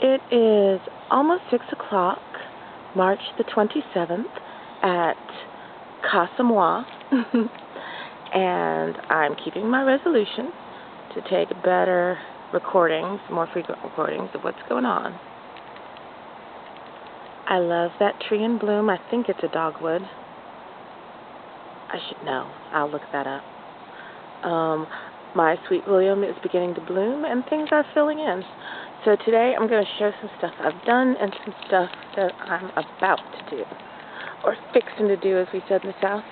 It is almost 6 o'clock, March the 27th at Casa Moi, and I'm keeping my resolution to take better recordings, more frequent recordings of what's going on. I love that tree in bloom. I think it's a dogwood. I should know. I'll look that up. My Sweet William is beginning to bloom, and things are filling in. So today I'm going to share some stuff I've done and some stuff that I'm about to do, or fixing to do, as we said in the South.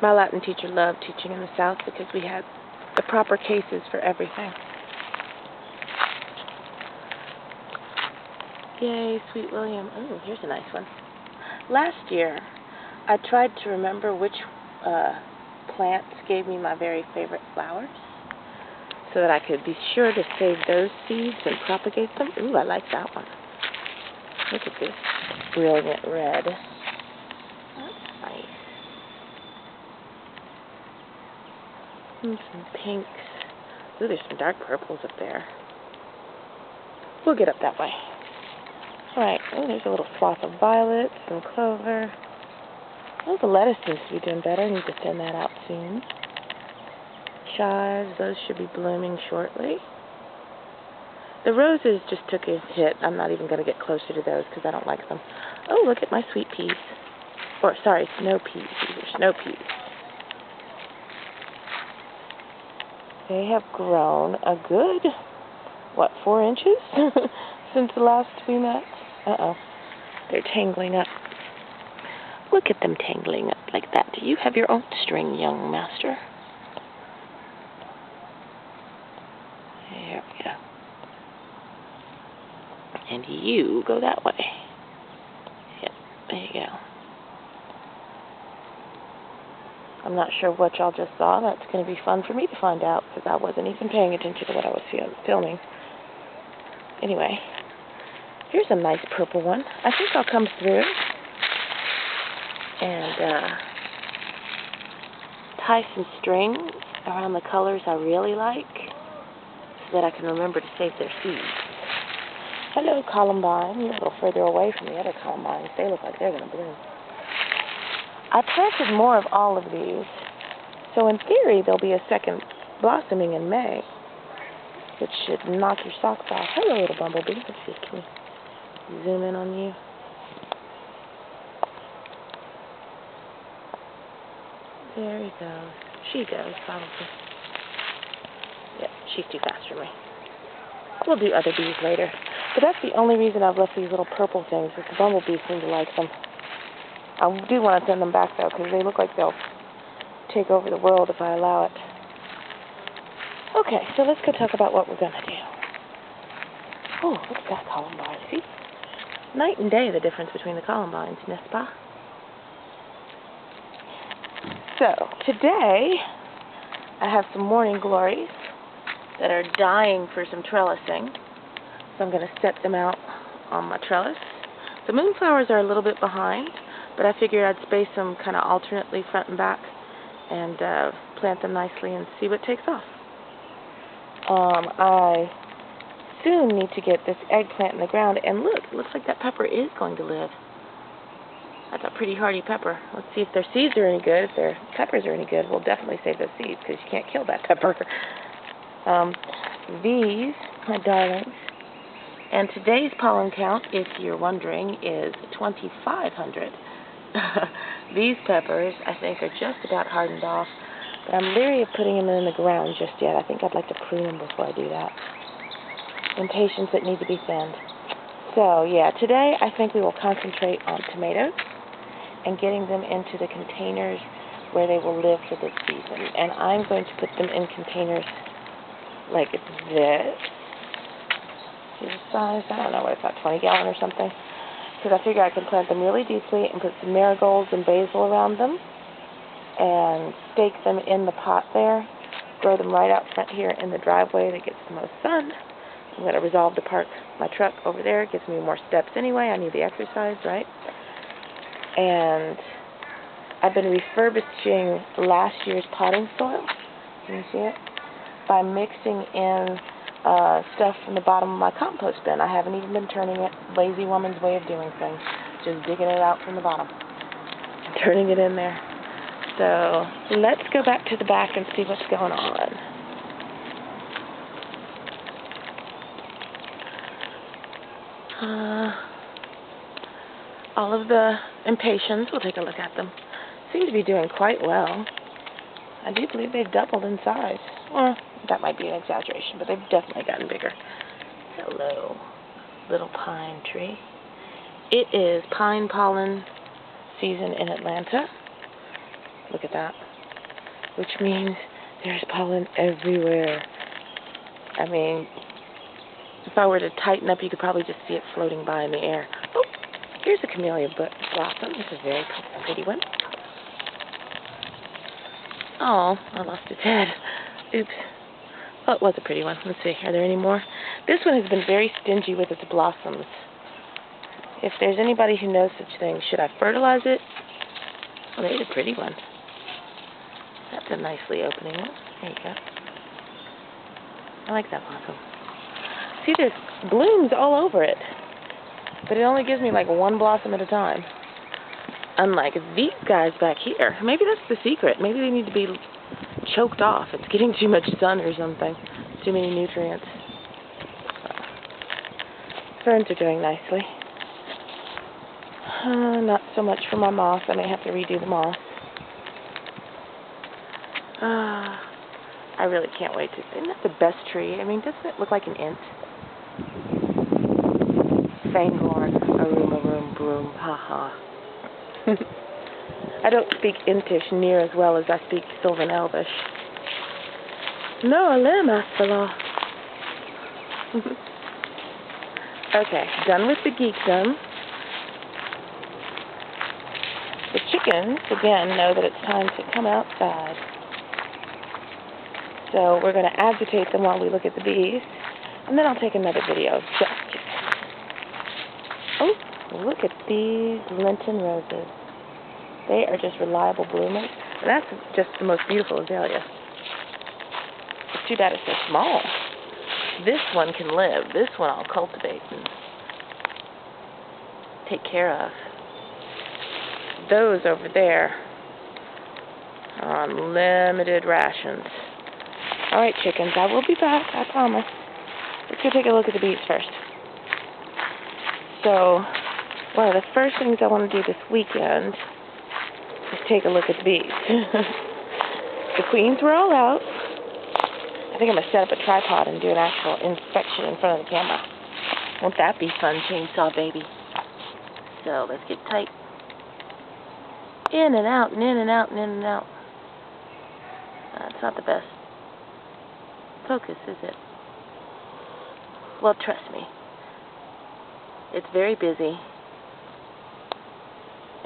My Latin teacher loved teaching in the South because we had the proper cases for everything. Yay, Sweet William. Oh, here's a nice one. Last year, I tried to remember which plants gave me my very favorite flowers, so that I could be sure to save those seeds and propagate them. Ooh, I like that one. Look at this brilliant red. That's nice. And some pinks. Ooh, there's some dark purples up there. We'll get up that way. Alright, oh, there's a little swath of violets, some clover. Oh, the lettuce seems to be doing better. I need to thin that out soon. Chives, those should be blooming shortly. The roses just took a hit. I'm not even going to get closer to those because I don't like them. Oh, look at my sweet peas. Or, sorry, snow peas. These are snow peas. They have grown a good, 4 inches since the last we met? Uh-oh. They're tangling up. Look at them tangling up like that. Do you have your own string, young master? There we go. And you go that way. Yep, there you go. I'm not sure what y'all just saw. That's going to be fun for me to find out, because I wasn't even paying attention to what I was filming. Anyway, here's a nice purple one. I think I'll come through and tie some strings around the colors I really like, so that I can remember to save their seeds. Hello, columbine. You're a little further away from the other columbines. They look like they're going to bloom. I planted more of all of these, so in theory there'll be a second blossoming in May, which should knock your socks off. Hello, little bumblebee. Let's see, can we zoom in on you? There he goes. She goes, probably. Yep, she's too fast for me. We'll do other bees later. But that's the only reason I've left these little purple things, is the bumblebees seem to like them. I do want to send them back, though, because they look like they'll take over the world if I allow it. Okay, so let's go talk about what we're going to do. Oh, look at that columbine. See? Night and day, the difference between the columbines, n'est-ce pas? So, today, I have some morning glories that are dying for some trellising. So I'm going to set them out on my trellis. The moonflowers are a little bit behind, but I figured I'd space them kind of alternately front and back and plant them nicely and see what takes off. I soon need to get this eggplant in the ground, and look, it looks like that pepper is going to live. That's a pretty hardy pepper. Let's see if their seeds are any good. If their peppers are any good, we'll definitely save those seeds, because you can't kill that pepper. These, my darlings, and today's pollen count, if you're wondering, is 2,500. These peppers, I think, are just about hardened off, but I'm leery of putting them in the ground just yet. I think I'd like to prune them before I do that. Impatiens that need to be thinned. So, yeah, today I think we will concentrate on tomatoes and getting them into the containers where they will live for this season. And I'm going to put them in containers like this. See the size? I don't know what it's about, 20 gallon or something. Because I figure I can plant them really deeply and put some marigolds and basil around them and stake them in the pot there. Grow them right out front here in the driveway that gets the most sun. I'm going to resolve to park my truck over there. It gives me more steps anyway. I need the exercise, right? And I've been refurbishing last year's potting soil. Can you see it? By mixing in stuff from the bottom of my compost bin. I haven't even been turning it. Lazy woman's way of doing things. Just digging it out from the bottom and turning it in there. So let's go back to the back and see what's going on. All of the impatiens, we'll take a look at them, seem to be doing quite well. I do believe they've doubled in size. Well, that might be an exaggeration, but they've definitely gotten bigger. Hello, little pine tree. It is pine pollen season in Atlanta. Look at that. Which means there's pollen everywhere. I mean, if I were to tighten up, you could probably just see it floating by in the air. Oh, here's a camellia blossom. This is a very pretty one. Oh, I lost its head. Oops. Oh, it was a pretty one. Let's see. Are there any more? This one has been very stingy with its blossoms. If there's anybody who knows such things, should I fertilize it? Oh, there's a pretty one. That's a nicely opening one. There you go. I like that blossom. See, there's blooms all over it. But it only gives me like one blossom at a time. Unlike these guys back here. Maybe that's the secret. Maybe they need to be choked off. It's getting too much sun or something. Too many nutrients. Ferns are doing nicely. Not so much for my moss. I may have to redo the moss. I really can't wait to... Isn't that the best tree? I mean, doesn't it look like an int? Fangorn, arum, broom, haha. I don't speak Intish near as well as I speak Sylvan Elvish. No, alim, Asfala. Okay, done with the geekdom. The chickens, again, know that it's time to come outside. So we're going to agitate them while we look at the bees, and then I'll take another video of just chickens. Oh, look at these Lenten roses. They are just reliable bloomers, and that's just the most beautiful azalea. It's too bad it's so small. This one can live. This one I'll cultivate and take care of. Those over there are on limited rations. All right, chickens, I will be back, I promise. Let's go take a look at the bees first. So, one of the first things I want to do this weekend is take a look at the bees. The queens were all out. I think I'm going to set up a tripod and do an actual inspection in front of the camera. Won't that be fun, chainsaw baby? So, let's get tight. In and out, and in and out, and in and out. That's not the best focus, is it? Well, trust me. It's very busy.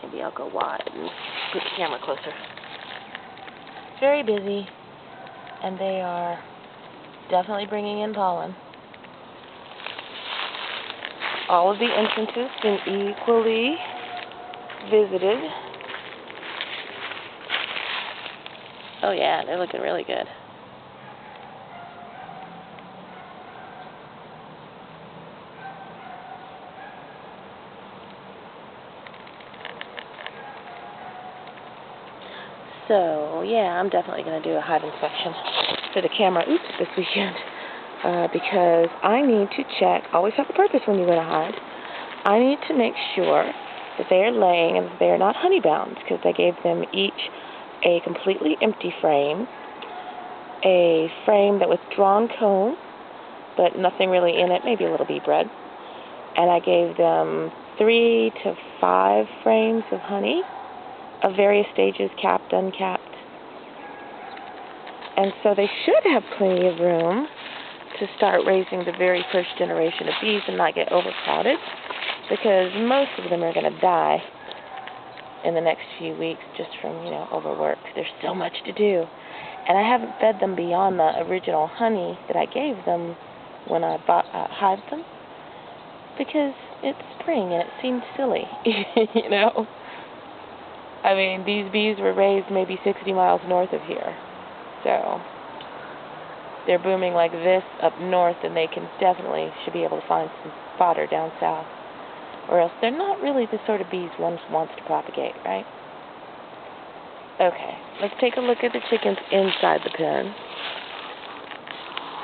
Maybe I'll go wide and put the camera closer. Very busy, and they are definitely bringing in pollen. All of the entrances been equally visited. Oh yeah, they're looking really good. So, yeah, I'm definitely going to do a hive inspection for the camera, this weekend, because I need to check, always have a purpose when you're in a hive, I need to make sure that they are laying and that they are not honey-bound, because I gave them each a completely empty frame, a frame that was drawn comb, but nothing really in it, maybe a little bee bread, and I gave them 3 to 5 frames of honey, of various stages, capped, uncapped. And so they should have plenty of room to start raising the very first generation of bees and not get overcrowded, because most of them are going to die in the next few weeks just from, overwork. There's so much to do. And I haven't fed them beyond the original honey that I gave them when I hived them, because it's spring and it seemed silly, I mean, these bees were raised maybe 60 miles north of here. So, they're booming like this up north, then they should be able to find some fodder down south. Or else they're not really the sort of bees one wants to propagate, right? Okay, let's take a look at the chickens inside the pen.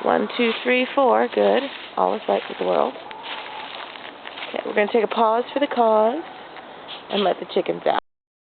1, 2, 3, 4, good. All is right with the world. Okay, we're going to take a pause for the cause and let the chickens out.